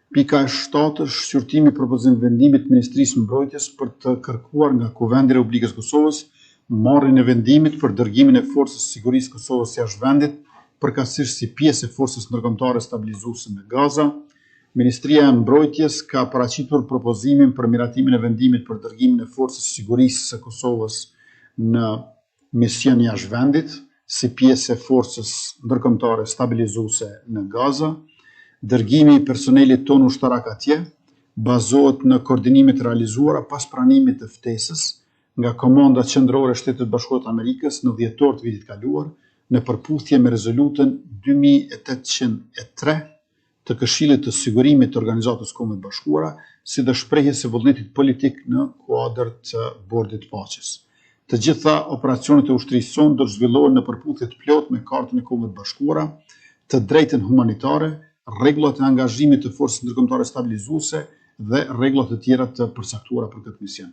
Pika 7 është shqyrtimi propozim vendimit Ministrisë Mbrojtjes për të kërkuar nga Kuvendi i Republikës Kosovës marrjen e vendimit për dërgimin e Forcës së Sigurisë Kosovës jashtë vendit, përkatësisht si pjesë e Forcës Ndërkombëtare Stabilizuese në Gaza. Ministria e Mbrojtjes ka paraqitur propozimin për miratimin e vendimit për dërgimin e Forcës së Sigurisë së Kosovës në mision jashtë vendit, si pjesë e Forcës Ndërkombëtare Stabilizuese në Gaza. Dërgimi i personelit ton ushtarak atje bazohet në koordinimet realizuara pas pranimit të ftesës nga Komanda Qendrore e Shtetit Bashkuar të Amerikës në dhjetor të vitit kaluar, në përputhje me rezolutën 2803 të Këshillit të Sigurimit të Organizatës Kombeve të Bashkuara, si dhe shprehjes së vullnetit politik në kuadër të Bordit të Paqes. Të gjitha operacionet e ushtrisë sonë do të zhvillohen në përputhje të plotë me Kartën e Kombeve të Bashkuara, të drejtën humanitare, rregullat e angazhimit të Forcës Ndërkombëtare Stabilizuese dhe rregullat të tjera të përcaktuara për këtë mision.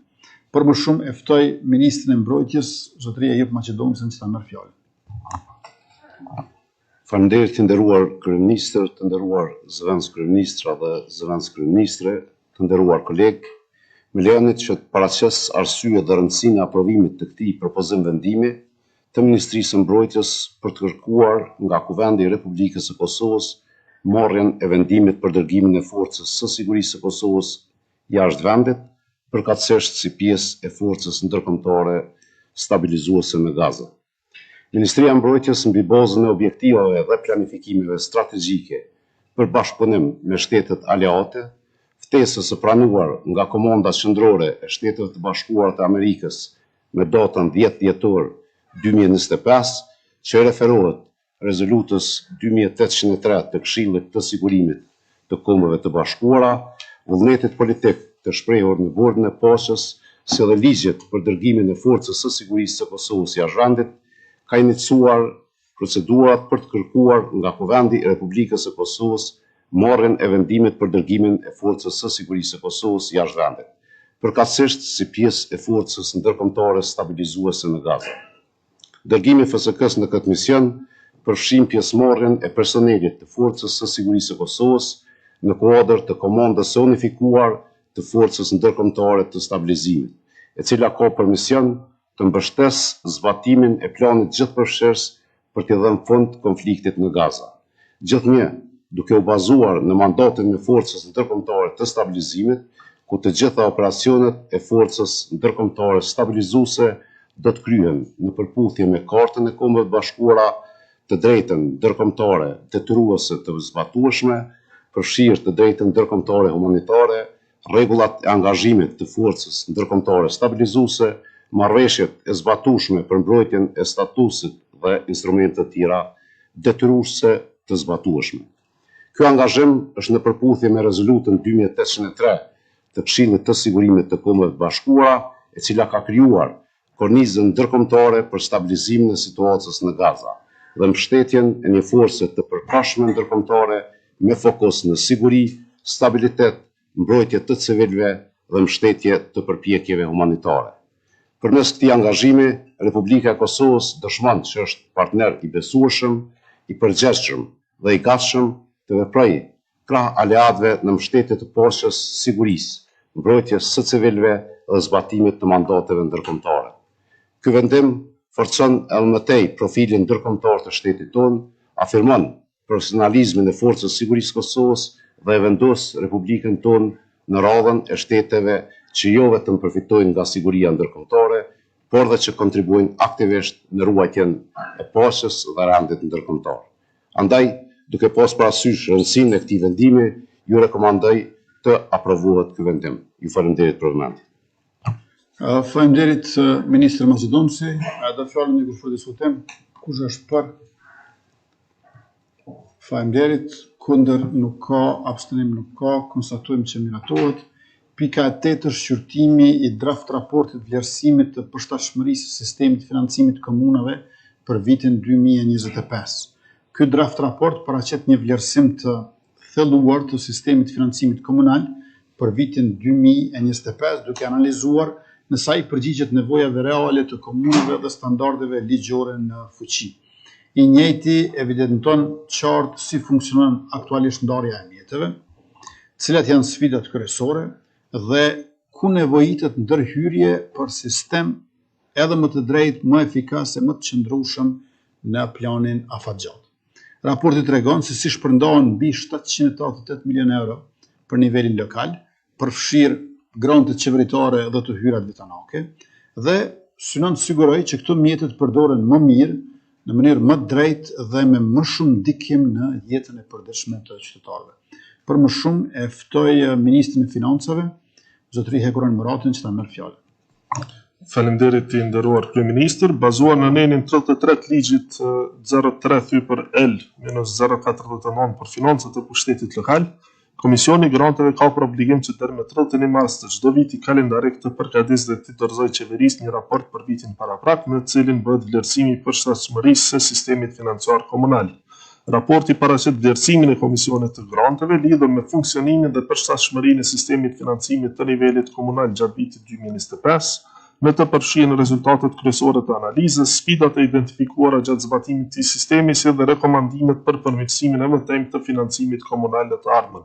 Për më shumë e ftoj Ministrin e Mbrojtjes, Zotëria Jep Maqedonisën që ta merr fjalën. Faleminderit të nderuar kryeministër, të nderuar zëvendës kryeministra dhe zëvendës kryeministre, të nderuar kolegë, më lejoni që të paraqes arsyet dhe rëndësinë e aprovimit të këtij propozim vendimi të Ministrisë së Mbrojtjes për të kërkuar nga Kuvendi i Republikës së Kosovës marrjen e vendimit për dërgimin e Forcës së Sigurisë së Kosovës jashtë vendit, përkatësisht si pjesë e Forcës Ndërkombëtare Stabilizuese në Gaza. Ministria e Mbrojtjes mbi bazën e objektivave dhe planifikimeve strategjike për bashkëpunim me shtetet aleate, ftesës së pranuar nga Komanda Qendrore e Shtetit të Bashkuar të Amerikës me datën 10 dhjetor 2025, që referohet rezolutës 2803 të Këshillit të Sigurimit të Kombeve të Bashkuara, vullnetit politik të shprehur në Bordin e Paqes, si dhe ligjet për dërgimin e Forcës së Sigurisë së Kosovës jashtë vendit, ka iniciuar procedurat për të kërkuar nga Kuvendi i Republikës së Kosovës marrjen e vendimit për dërgimin e Forcës së Sigurisë së Kosovës jashtë vendit, përkatësisht si pjesë e Forcës Ndërkombëtare Stabilizuese në Gaza. Dërgimi i FSK-s në këtë mision përfshin pjesëmarrjen e personelit të Forcës së Sigurisë së Kosovës në kuadër të Komandës së Unifikuar të Forcës Ndërkombëtare të Stabilizimit, e cila ka për mision të mbështesë zbatimin e planit gjithëpërfshirës për të dhënë fund konfliktit në Gaza. Gjithnjë, duke u bazuar në mandatin e Forcës Ndërkombëtare të Stabilizimit, ku të gjitha operacionet e Forcës Ndërkombëtare Stabilizuese do të kryhen në përputhje me Kartën e Kombeve të Bashkuara, të drejtën ndërkombëtare detyruese të zbatueshme, përfshirë të drejtën ndërkombëtare humanitare, rregullat e angazhimit të Forcës Ndërkombëtare Stabilizuese, marrëveshjet e zbatueshme për mbrojtjen e statusit dhe instrumente të tjera detyruese të zbatueshme. Ky angazhim është në përputhje me rezolutën 2803 të Këshillit të Sigurimit të Kombeve të Bashkuara, e cila ka krijuar kornizën ndërkombëtare për stabilizimin e situatës në Gaza dhe mbështetjen e një force të përkohshme ndërkombëtare me fokus në siguri, stabilitet, mbrojtje të civilëve dhe mbështetje të përpjekjeve humanitare. Përmes këtij angazhimi, Republika e Kosovës dëshmon që është partner i besueshëm, i përgjegjshëm dhe i gatshëm të veprojë krah aleatëve në mbështetje të paqes, sigurisë, mbrojtjes së civilëve dhe zbatimit të mandateve ndërkombëtare. Ky vendim forcon edhe më tej profilin ndërkombëtar të shtetit tonë, afirmon profesionalizmin e Forcës së Sigurisë së Kosovës dhe e vendos Republikën tonë në radhën e shteteve që jo vetëm përfitojnë nga siguria ndërkombëtare, por dhe që kontribuojnë aktivisht në ruajtjen e paqes dhe rendit ndërkombëtar. Andaj, duke pas parasysh rëndësinë e këtij vendimi, ju rekomandoj të aprovohet ky vendim. Ju falenderoj për vëmendje. Faleminderit Ministri Maqedonisi. Do fjalën e kush për diskutim? Kush është për? Faleminderit. Kundër nuk ka, abstenim nuk ka, konstatojmë që miratohet. Pika 8 është shqyrtimi i draft raportit vlerësimit të përshtatshmërisë së sistemit financimit komunave për vitin 2025. Ky draft raport paraqet një vlerësim të thelluar të sistemit financimit komunal për vitin 2025, duke analizuar në sa i përgjigjet nevojave reale të komunave dhe standardeve ligjore në fuqi. I njëjti evidenton qartë si funksionon aktualisht ndarja e mjeteve. cilat janë sfidat kryesore dhe ku nevojitet ndërhyrje për sistem edhe më të drejtë, më efikas e më të qëndrueshëm në planin afatgjat. Raporti tregon se si shpërndahen mbi 788 milion euro për nivelin lokal, përfshir grantet qeveritare dhe të hyrat vetanake, dhe synon të siguroj që këto mjete të përdoren më mirë, në mënyrë më drejtë dhe me më shumë ndikim në jetën e përditshme të qytetarëve. Për më shumë e ftoj Ministrin e Financave, zotëri Hekuran Muratin, që ta merr fjalën. Faleminderit i nderuar kryeministër, bazuar në nenin 33 ligjit 03/L-049 për financat e pushtetit lokal, Komisioni i Granteve ka për obligim që deri më 31 mars të çdo viti kalendarik të përgatisë dhe të dorëzojë qeverisë një raport për vitin paraprak, në të cilin bëhet vlerësimi i përshtatshmërisë së sistemit financiar komunal. Raporti paraqet vlerësimin e Komisionit të Granteve lidhur me funksionimin dhe përshtatshmërinë e sistemit financimit të nivelit komunal gjatë vitit 2025, në të përfshirë rezultatet kryesore të analizës, sfidat e identifikuara gjatë zbatimit të sistemit, si dhe rekomandimet për përmirësimin e mëtejmë të financimit komunal të ardhmen.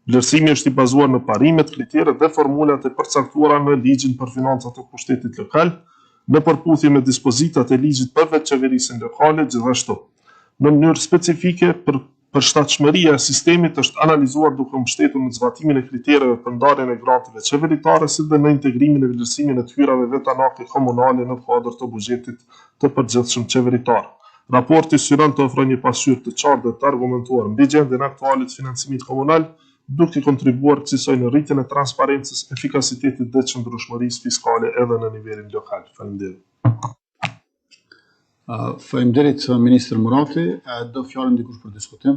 Vlerësimi është i bazuar në parimet, kriteret dhe formulat e përcaktuara në ligjin për financat e pushtetit lokal, në përputhje me dispozitat e ligjit për veçqeverisjen lokale, gjithashtu. Në mënyrë specifike, përshtatshmëria e sistemit është analizuar duke mbështetur në zbatimin e kritereve për ndarjen e granteve qeveritare, si dhe në integrimin e vlerësimin e të hyrave vetanake komunale në kuadër të buxhetit të përgjithshëm qeveritar. Raporti synon të ofrojë një pasqyrë të qartë dhe të argumentuar mbi gjendjen aktuale të financimit komunal, duke kontribuar kësaj në rritjen e transparencës, efikasitetit dhe qëndrueshmërisë fiskale edhe në nivelin lokal. Faleminderit. Faleminderit Ministër Murati, do fjalën dikush për diskutim?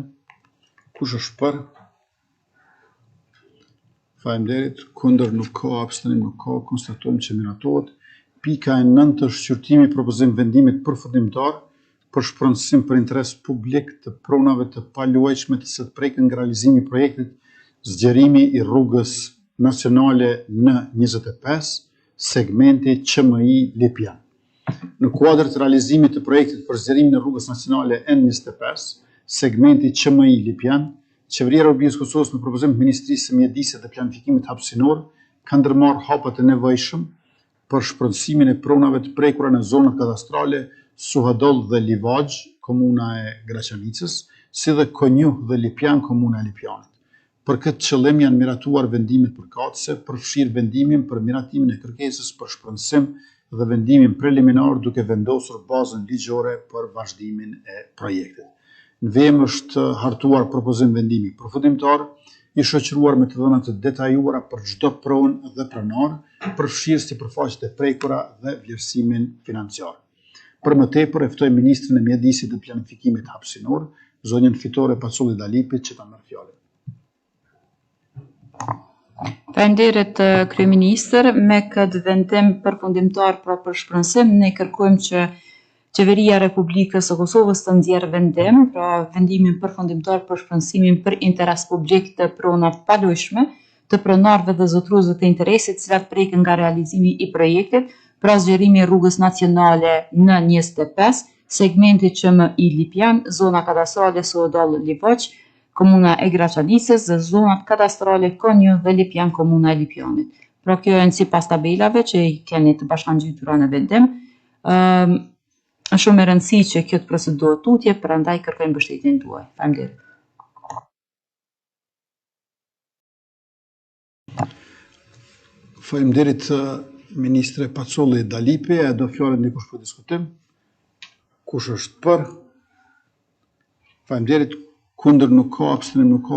Kush është për? Faleminderit, kundër nuk ka, abstenim nuk ka, konstatojmë që miratohet. Pika e 9 është shqyrtimi propozim vendimit përfundimtar për shpronësim për interes publik të pronave të paluajtshme të së prekën nga realizimi i projektit zgjerimi i rrugës nacionale N25, segmenti QMI Lipjan. Në kuadër të realizimit të projektit për zgjerimin e rrugës nacionale N25, segmenti QMI Lipjan, Qeveria e Republikës Kosovës në propozim të Ministrisë së Mjedisit dhe Planifikimit Hapësinor ka ndërmarrë hapat e nevojshëm për shpronësimin e pronave të prekura në zonat kadastrale Suhadoll dhe Livaxh, komuna e Graçanicës, si dhe Konjuh dhe Lipjan, komuna e Lipjanit. Për këtë qëllim janë miratuar vendimet përkatëse, përfshirë vendimin për miratimin e kërkesës për shpronësim dhe vendimin preliminar duke vendosur bazën ligjore për vazhdimin e projektit. Në vem është hartuar propozim vendimi përfundimtar, i shoqëruar me të dhëna të detajuara për çdo pronë dhe pronar, përfshirë sipërfaqet e prekura dhe vlerësimin financiar. Për më tepër e ftoj Ministrin e Mjedisit dhe Planifikimit Hapësinor, zonjën Fitore Paculli Dalipit, që ta merr fjalën. Faleminderit kryeministër, me këtë vendim përfundimtar pra për shpronësim, ne kërkojmë që Qeveria e Republikës së Kosovës të nxjerrë vendim, pra vendimin përfundimtar për shpronësimin për interes publik të pronave të paluajtshme të pronarëve dhe zotëruesve të interesit, cilat preken nga realizimi i projektit, pra zgjerimi i rrugës nacionale N25, segmenti QMI Lipjan, zona kadastrale Suhadoll Livaxh, komuna e Graçanicës dhe zonat kadastrale Konjuh dhe Lipjan, komuna e Lipjanit. Pra kjo janë sipas tabelave që i keni të bashkangjitura në vendim. Është shumë e rëndësishme që kjo të procedohet tutje, prandaj kërkojmë mbështetjen tuaj. Faleminderit. Faleminderit Ministre Paculli Dalipi, do fjalën dikush për diskutim? Kush është për? Faleminderit, kundër nuk ka, abstenim nuk ka.